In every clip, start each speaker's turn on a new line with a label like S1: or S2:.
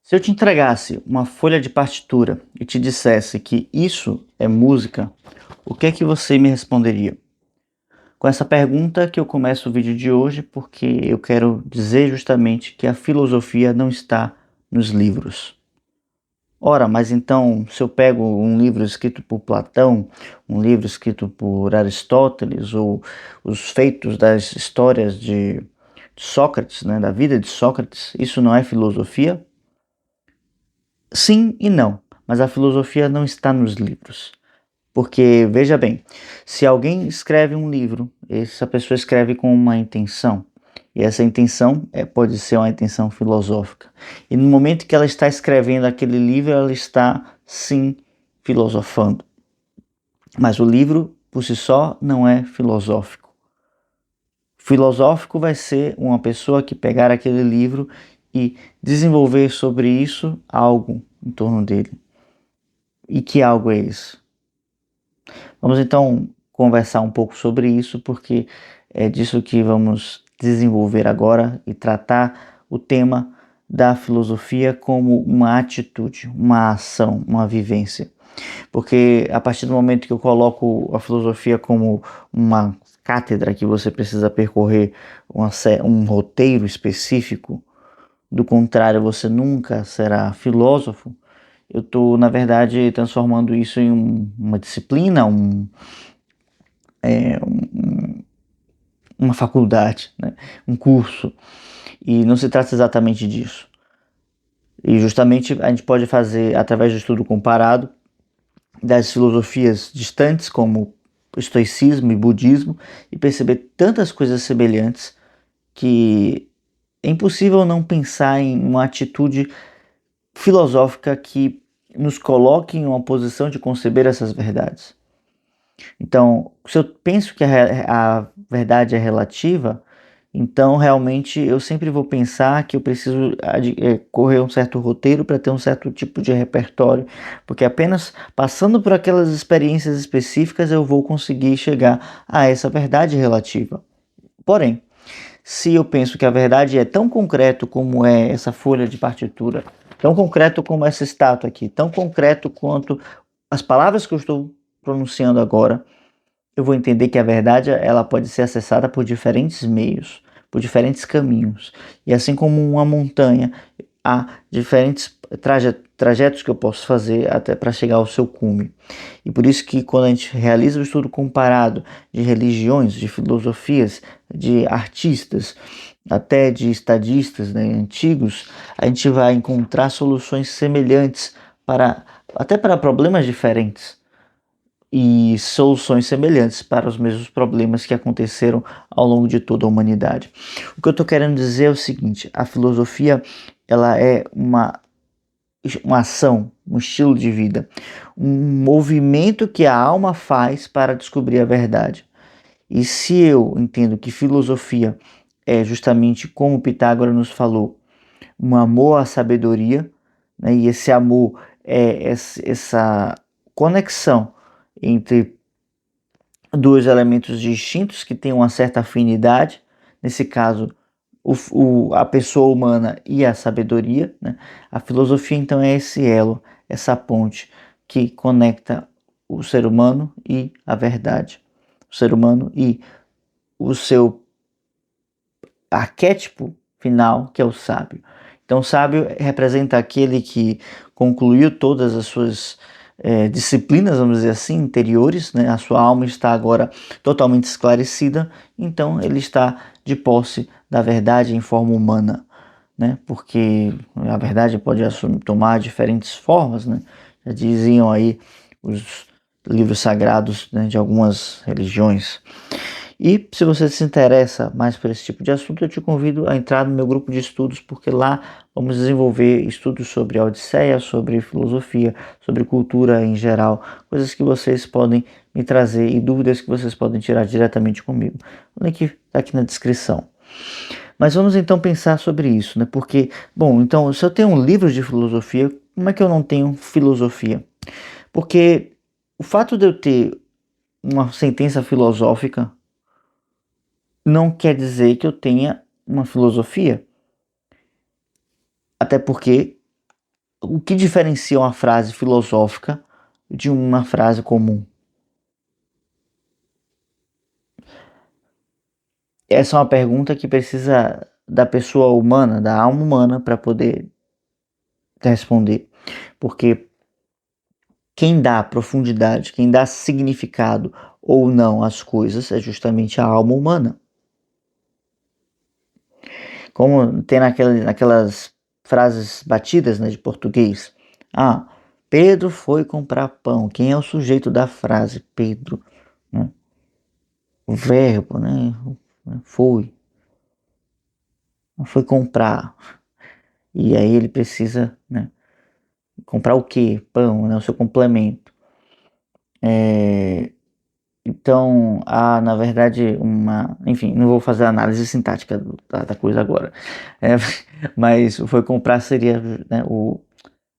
S1: Se eu te entregasse uma folha de partitura e te dissesse que isso é música, o que é que você me responderia? Com essa pergunta que eu começo o vídeo de hoje, porque eu quero dizer justamente que a filosofia não está nos livros. Ora, mas então, se eu pego um livro escrito por Platão, um livro escrito por Aristóteles, ou os feitos das histórias de Sócrates, né, da vida de Sócrates, isso não é filosofia? Sim e não, mas a filosofia não está nos livros. Porque, veja bem, se alguém escreve um livro, essa pessoa escreve com uma intenção, e essa intenção pode ser uma intenção filosófica. E no momento que ela está escrevendo aquele livro, ela está, sim, filosofando. Mas o livro, por si só, não é filosófico. Filosófico vai ser uma pessoa que pegar aquele livro e desenvolver sobre isso algo em torno dele. E que algo é isso? Vamos então conversar um pouco sobre isso, porque é disso que vamos desenvolver agora e tratar o tema da filosofia como uma atitude, uma ação, uma vivência. Porque a partir do momento que eu coloco a filosofia como uma cátedra que você precisa percorrer um roteiro específico, do contrário, você nunca será filósofo. Eu estou, na verdade, transformando isso em uma disciplina, uma faculdade, né? Um curso. E não se trata exatamente disso. E justamente a gente pode fazer, através do estudo comparado, das filosofias distantes, como o estoicismo e budismo, e perceber tantas coisas semelhantes que é impossível não pensar em uma atitude filosófica que nos coloque em uma posição de conceber essas verdades. Então, se eu penso que a verdade é relativa, então realmente eu sempre vou pensar que eu preciso correr um certo roteiro para ter um certo tipo de repertório, porque apenas passando por aquelas experiências específicas eu vou conseguir chegar a essa verdade relativa. Porém, se eu penso que a verdade é tão concreto como é essa folha de partitura, tão concreto como essa estátua aqui, tão concreto quanto as palavras que eu estou pronunciando agora, eu vou entender que a verdade ela pode ser acessada por diferentes meios, por diferentes caminhos. E assim como uma montanha, há diferentes trajetos que eu posso fazer até para chegar ao seu cume. E por isso que quando a gente realiza o estudo comparado de religiões, de filosofias, de artistas, até de estadistas, né, antigos, a gente vai encontrar soluções semelhantes até para problemas diferentes e soluções semelhantes para os mesmos problemas que aconteceram ao longo de toda a humanidade. O que eu estou querendo dizer é o seguinte: a filosofia ela é uma ação, um estilo de vida, um movimento que a alma faz para descobrir a verdade. E se eu entendo que filosofia é justamente como Pitágoras nos falou, um amor à sabedoria, né, e esse amor é essa conexão entre dois elementos distintos que têm uma certa afinidade, nesse caso a pessoa humana e a sabedoria, né? A filosofia então é esse elo, essa ponte que conecta o ser humano e a verdade, o ser humano e o seu arquétipo final, que é o sábio. Então, o sábio representa aquele que concluiu todas as suas disciplinas, vamos dizer assim, interiores, né? A sua alma está agora totalmente esclarecida, então ele está de posse da verdade em forma humana, né? Porque a verdade pode tomar diferentes formas, né? Já diziam aí os livros sagrados, né, de algumas religiões. E se você se interessa mais por esse tipo de assunto, eu te convido a entrar no meu grupo de estudos, porque lá vamos desenvolver estudos sobre a Odisseia, sobre filosofia, sobre cultura em geral, coisas que vocês podem me trazer e dúvidas que vocês podem tirar diretamente comigo. O link está aqui na descrição. Mas vamos então pensar sobre isso, né? Porque, bom, então se eu tenho um livro de filosofia, como é que eu não tenho filosofia? Porque o fato de eu ter uma sentença filosófica não quer dizer que eu tenha uma filosofia. Até porque O que diferencia uma frase filosófica de uma frase comum? Essa é uma pergunta que precisa da pessoa humana, da alma humana, para poder responder. Porque quem dá profundidade, quem dá significado ou não às coisas é justamente a alma humana. Como tem naquelas frases batidas, né, de português. Ah, Pedro foi comprar pão. Quem é o sujeito da frase? Pedro. Né? O verbo, né? Foi. Foi comprar. E aí ele precisa, né, comprar o quê? Pão, né? O seu complemento. Então, há, na verdade, enfim, não vou fazer a análise sintática da coisa agora. É, mas foi comprar seria, né,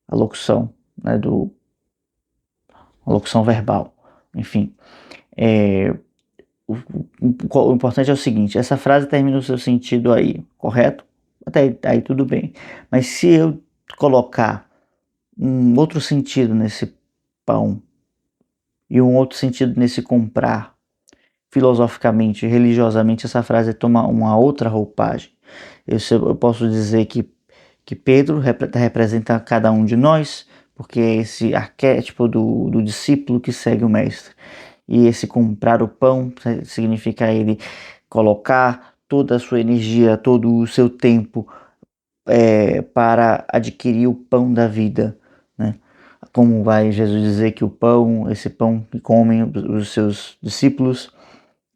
S1: a locução, né, a locução verbal. Enfim, é, o importante é o seguinte: essa frase termina o seu sentido aí, correto? Até aí tudo bem. Mas se eu colocar um outro sentido nesse pão e um outro sentido nesse comprar, filosoficamente, religiosamente, essa frase toma uma outra roupagem. Eu posso dizer que Pedro representa cada um de nós, porque é esse arquétipo do discípulo que segue o mestre. E esse comprar o pão significa ele colocar toda a sua energia, todo o seu tempo para adquirir o pão da vida, né? Como vai Jesus dizer que o pão, esse pão que comem os seus discípulos,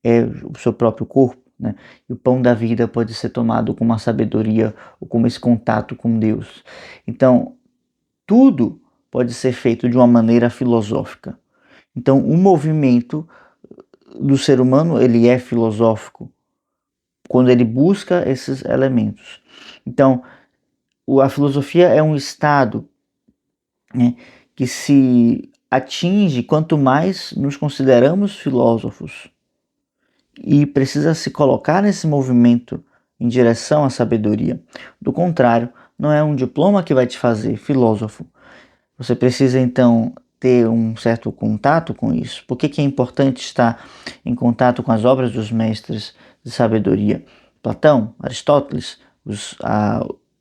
S1: é o seu próprio corpo, né? E o pão da vida pode ser tomado com uma sabedoria ou com esse contato com Deus. Então, tudo pode ser feito de uma maneira filosófica. Então, o movimento do ser humano, ele é filosófico quando ele busca esses elementos. Então, a filosofia é um estado, né, que se atinge quanto mais nos consideramos filósofos, e precisa se colocar nesse movimento em direção à sabedoria. Do contrário, não é um diploma que vai te fazer filósofo. Você precisa então ter um certo contato com isso. Por que é importante estar em contato com as obras dos mestres de sabedoria? Platão, Aristóteles,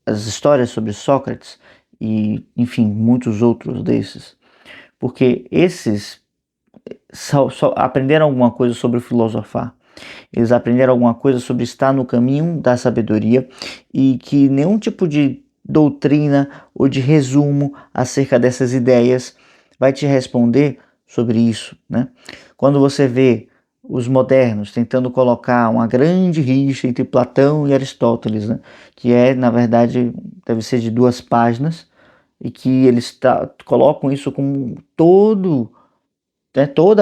S1: as histórias sobre Sócrates e, enfim, muitos outros desses. Porque esses só aprenderam alguma coisa sobre filosofar. Eles aprenderam alguma coisa sobre estar no caminho da sabedoria e que nenhum tipo de doutrina ou de resumo acerca dessas ideias vai te responder sobre isso, né? Quando você vê os modernos tentando colocar uma grande rixa entre Platão e Aristóteles, né? Que na verdade, deve ser de 2 páginas e que eles colocam isso como toda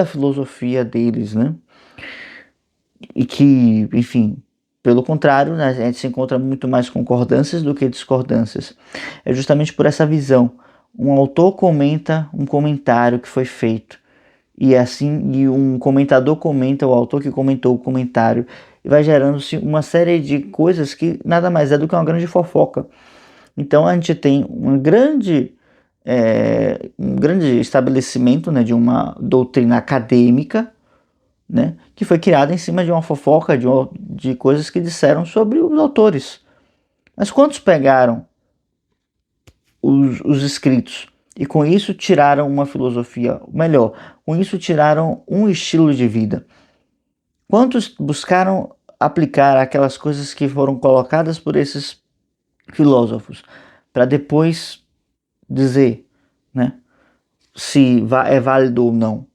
S1: a filosofia deles, né? E que, enfim, pelo contrário, né, a gente se encontra muito mais concordâncias do que discordâncias. É justamente por essa visão. Um autor comenta um comentário que foi feito, e um comentador comenta o autor que comentou o comentário, e vai gerando-se uma série de coisas que nada mais é do que uma grande fofoca. Então a gente tem um grande estabelecimento, né, de uma doutrina acadêmica, né, que foi criada em cima de uma fofoca de coisas que disseram sobre os autores. Mas quantos pegaram os escritos e com isso tiraram uma filosofia, melhor, com isso tiraram um estilo de vida? Quantos buscaram aplicar aquelas coisas que foram colocadas por esses filósofos para depois dizer, né, se é válido ou não?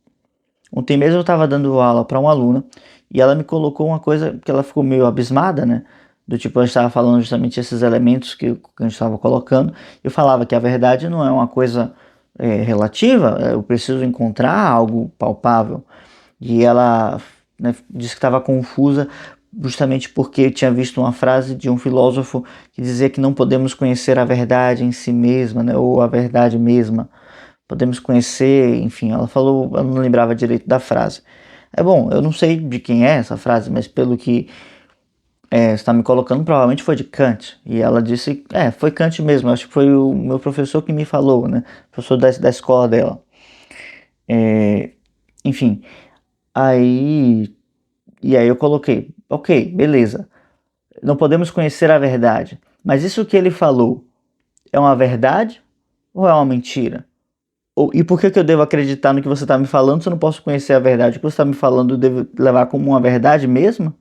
S1: Ontem mesmo eu estava dando aula para uma aluna e ela me colocou uma coisa que ela ficou meio abismada, né? Do tipo, a gente estava falando justamente esses elementos que a gente estava colocando. Eu falava que a verdade não é uma coisa relativa, eu preciso encontrar algo palpável. E ela, né, disse que estava confusa justamente porque tinha visto uma frase de um filósofo que dizia que não podemos conhecer a verdade em si mesma, né? Ou a verdade mesma. Podemos conhecer, enfim, ela falou, eu não lembrava direito da frase. É bom, eu não sei de quem é essa frase, mas pelo que você está me colocando, provavelmente foi de Kant. E ela disse, foi Kant mesmo, acho que foi o meu professor que me falou, né? Professor da escola dela. Enfim, aí... E aí eu coloquei, ok, beleza. Não podemos conhecer a verdade. Mas isso que ele falou é uma verdade ou é uma mentira? E por que eu devo acreditar no que você está me falando se eu não posso conhecer a verdade? O que você está me falando eu devo levar como uma verdade mesmo?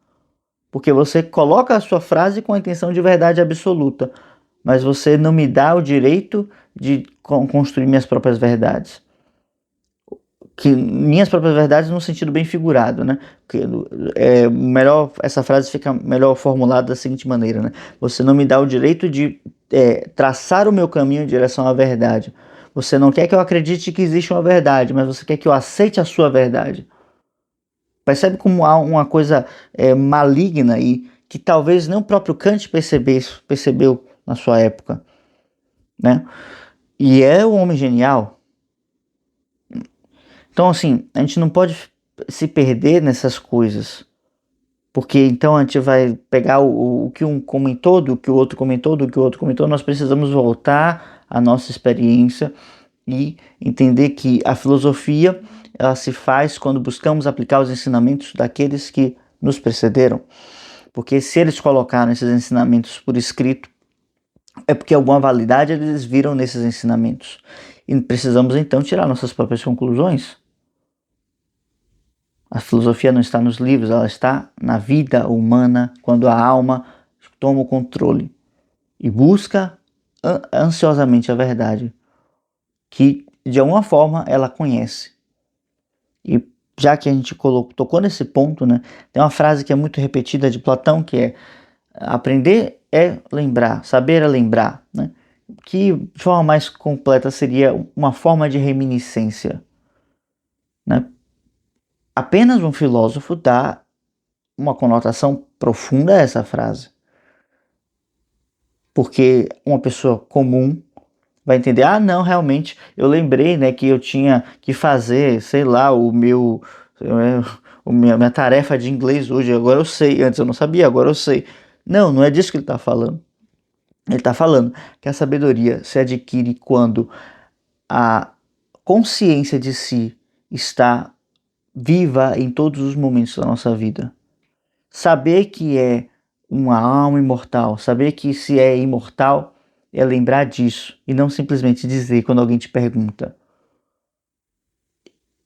S1: Porque você coloca a sua frase com a intenção de verdade absoluta, mas você não me dá o direito de construir minhas próprias verdades. Que minhas próprias verdades no sentido bem figurado, né? Que melhor, essa frase fica melhor formulada da seguinte maneira, né? Você não me dá o direito de traçar o meu caminho em direção à verdade. Você não quer que eu acredite que existe uma verdade, mas você quer que eu aceite a sua verdade. Percebe como há uma coisa maligna e que talvez nem o próprio Kant percebeu na sua época, né? E é um homem genial. Então, assim, a gente não pode se perder nessas coisas, porque então a gente vai pegar o que um comentou, do que o outro comentou, do que o outro comentou. Nós precisamos voltar à nossa experiência e entender que a filosofia ela se faz quando buscamos aplicar os ensinamentos daqueles que nos precederam, porque se eles colocaram esses ensinamentos por escrito, é porque alguma validade eles viram nesses ensinamentos e precisamos então tirar nossas próprias conclusões. A filosofia não está nos livros, ela está na vida humana, quando a alma toma o controle e busca ansiosamente a verdade, que de alguma forma ela conhece. E já que a gente tocou nesse ponto, né, tem uma frase que é muito repetida de Platão, que é: aprender é lembrar, saber é lembrar, né? Que de forma mais completa seria uma forma de reminiscência, né? Apenas um filósofo dá uma conotação profunda a essa frase. Porque uma pessoa comum vai entender, não, realmente, eu lembrei, né, que eu tinha que fazer, sei lá, minha tarefa de inglês hoje, agora eu sei, antes eu não sabia, agora eu sei. Não, não é disso que ele está falando. Ele está falando que a sabedoria se adquire quando a consciência de si está viva em todos os momentos da nossa vida. Saber que é uma alma imortal, saber que se é imortal é lembrar disso e não simplesmente dizer quando alguém te pergunta.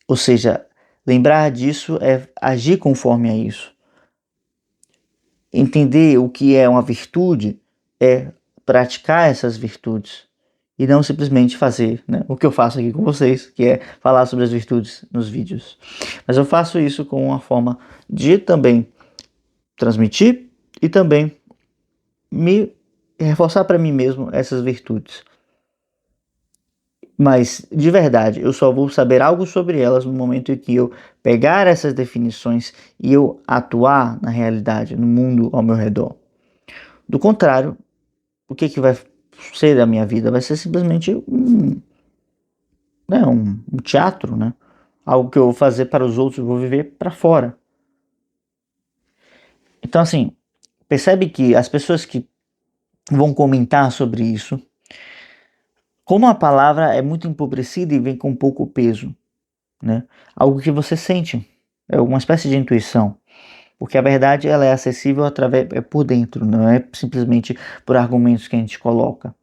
S1: Ou seja, lembrar disso é agir conforme a isso. Entender o que é uma virtude é praticar essas virtudes e não simplesmente fazer, né, o que eu faço aqui com vocês, que é falar sobre as virtudes nos vídeos. Mas eu faço isso com uma forma de também transmitir e também me reforçar para mim mesmo essas virtudes. Mas, de verdade, eu só vou saber algo sobre elas no momento em que eu pegar essas definições e eu atuar na realidade, no mundo ao meu redor. Do contrário, o que vai ser da minha vida? Vai ser simplesmente um teatro, né? Algo que eu vou fazer para os outros, eu vou viver para fora. Então, assim, percebe que as pessoas que vão comentar sobre isso, como a palavra é muito empobrecida e vem com pouco peso, né? Algo que você sente, é uma espécie de intuição, porque a verdade ela é acessível por dentro, não é simplesmente por argumentos que a gente coloca.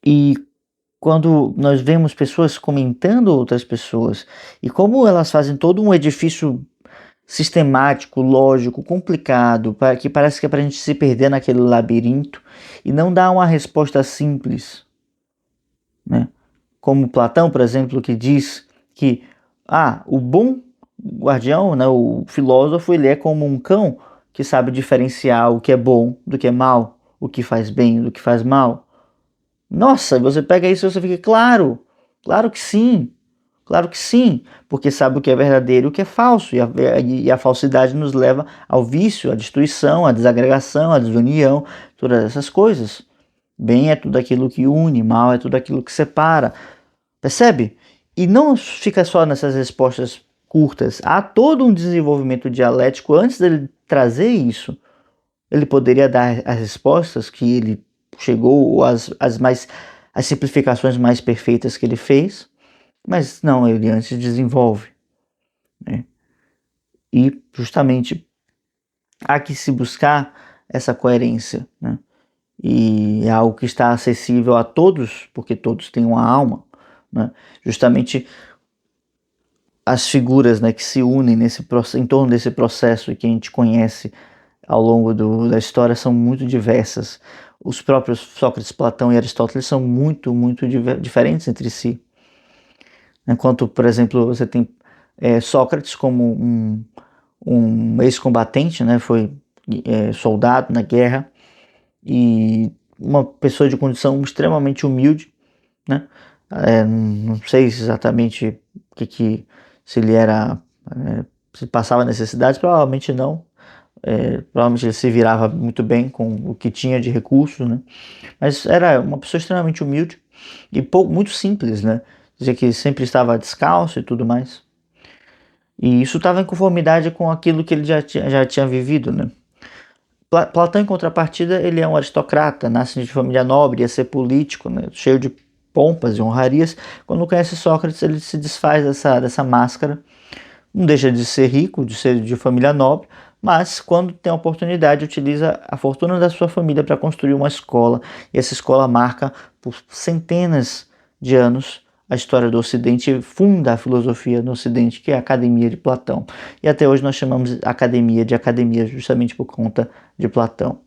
S1: E quando nós vemos pessoas comentando outras pessoas e como elas fazem todo um edifício sistemático, lógico, complicado, que parece que é para a gente se perder naquele labirinto e não dá uma resposta simples, né? Como Platão, por exemplo, que diz que o bom guardião, né, o filósofo, ele é como um cão que sabe diferenciar o que é bom do que é mal, o que faz bem do que faz mal. Nossa, você pega isso e você fica, claro que sim. Claro que sim, porque sabe o que é verdadeiro e o que é falso, e a falsidade nos leva ao vício, à destruição, à desagregação, à desunião, todas essas coisas. Bem é tudo aquilo que une, mal é tudo aquilo que separa, percebe? E não fica só nessas respostas curtas, há todo um desenvolvimento dialético antes dele trazer isso, ele poderia dar as respostas que ele chegou, ou as simplificações mais perfeitas que ele fez, mas não, ele antes desenvolve, né? E justamente há que se buscar essa coerência, né? E é algo que está acessível a todos, porque todos têm uma alma, né? Justamente as figuras, né, que se unem em torno desse processo e que a gente conhece ao longo da história são muito diversas. Os próprios Sócrates, Platão e Aristóteles são muito, muito diferentes entre si. Enquanto, por exemplo, você tem Sócrates como um ex-combatente, né, foi soldado na guerra, e uma pessoa de condição extremamente humilde, né? Não sei exatamente se ele era, se passava necessidades, provavelmente não. Provavelmente ele se virava muito bem com o que tinha de recursos, né? Mas era uma pessoa extremamente humilde e muito simples, né? Dizia que sempre estava descalço e tudo mais. E isso estava em conformidade com aquilo que ele já tinha vivido, né? Platão, em contrapartida, ele é um aristocrata, nasce de família nobre, ia ser político, né? Cheio de pompas e honrarias. Quando conhece Sócrates, ele se desfaz dessa máscara. Não deixa de ser rico, de ser de família nobre, mas quando tem a oportunidade, utiliza a fortuna da sua família para construir uma escola. E essa escola marca por centenas de anos a história do Ocidente e funda a filosofia no Ocidente, que é a Academia de Platão. E até hoje nós chamamos academia de academia justamente por conta de Platão.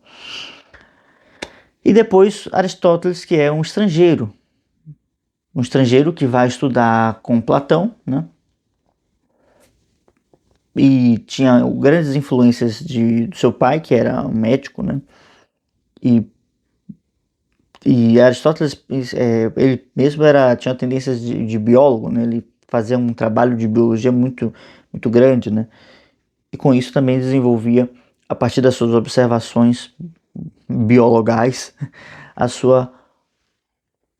S1: E depois Aristóteles, que é um estrangeiro que vai estudar com Platão, né? E tinha grandes influências do seu pai, que era um médico, né? E Aristóteles, ele mesmo tinha tendências de biólogo, né? Ele fazia um trabalho de biologia muito, muito grande, né? E com isso também desenvolvia, a partir das suas observações biologais,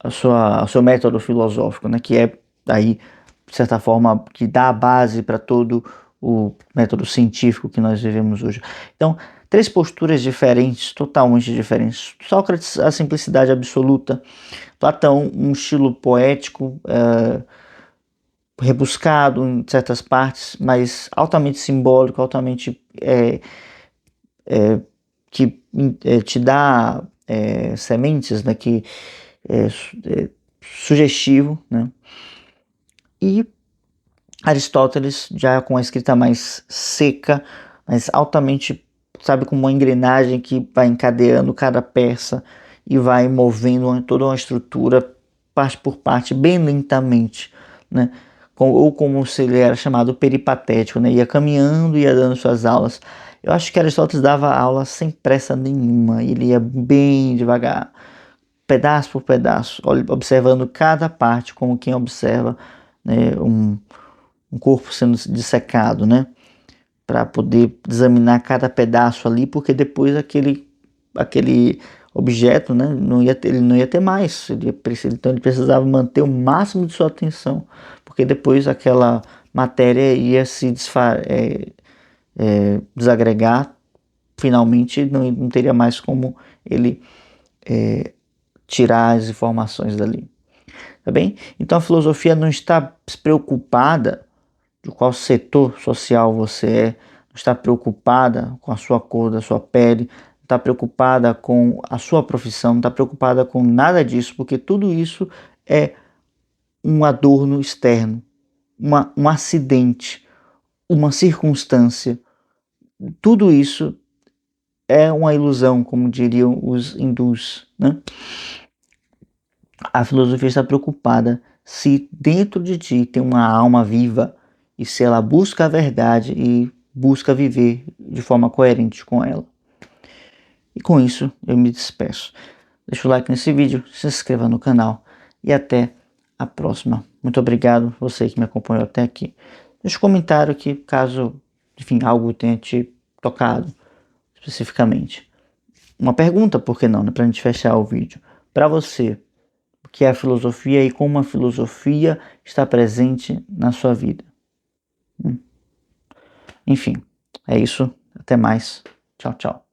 S1: o seu método filosófico, né? Que é aí, de certa forma, que dá a base para todo o método científico que nós vivemos hoje. Então, três posturas diferentes, totalmente diferentes. Sócrates, a simplicidade absoluta. Platão, um estilo poético, rebuscado em certas partes, mas altamente simbólico, altamente que te dá sementes, né, que sugestivo, né? E Aristóteles já com a escrita mais seca, mas altamente, sabe, com uma engrenagem que vai encadeando cada peça e vai movendo toda uma estrutura parte por parte, bem lentamente, né? Ou como se ele era chamado peripatético, né? Ia caminhando, ia dando suas aulas. Eu acho que Aristóteles dava aula sem pressa nenhuma, ele ia bem devagar, pedaço por pedaço, observando cada parte, como quem observa, né, um corpo sendo dissecado, né, para poder examinar cada pedaço ali, porque depois aquele objeto, né, ele não ia ter mais, então ele precisava manter o máximo de sua atenção, porque depois aquela matéria ia se desagregar, finalmente não teria mais como ele tirar as informações dali, tá bem? Então a filosofia não está preocupada de qual setor social você é, não está preocupada com a sua cor da sua pele, não está preocupada com a sua profissão, não está preocupada com nada disso, porque tudo isso é um adorno externo, um acidente, uma circunstância. Tudo isso é uma ilusão, como diriam os hindus, né? A filosofia está preocupada se dentro de ti tem uma alma viva e se ela busca a verdade e busca viver de forma coerente com ela. E com isso eu me despeço. Deixa o like nesse vídeo, se inscreva no canal e até a próxima. Muito obrigado você que me acompanhou até aqui. Deixa um comentário aqui caso, enfim, algo tenha te tocado especificamente. Uma pergunta, por que não, né, para a gente fechar o vídeo. Para você, o que é a filosofia e como a filosofia está presente na sua vida? Enfim, é isso. Até mais. Tchau, tchau.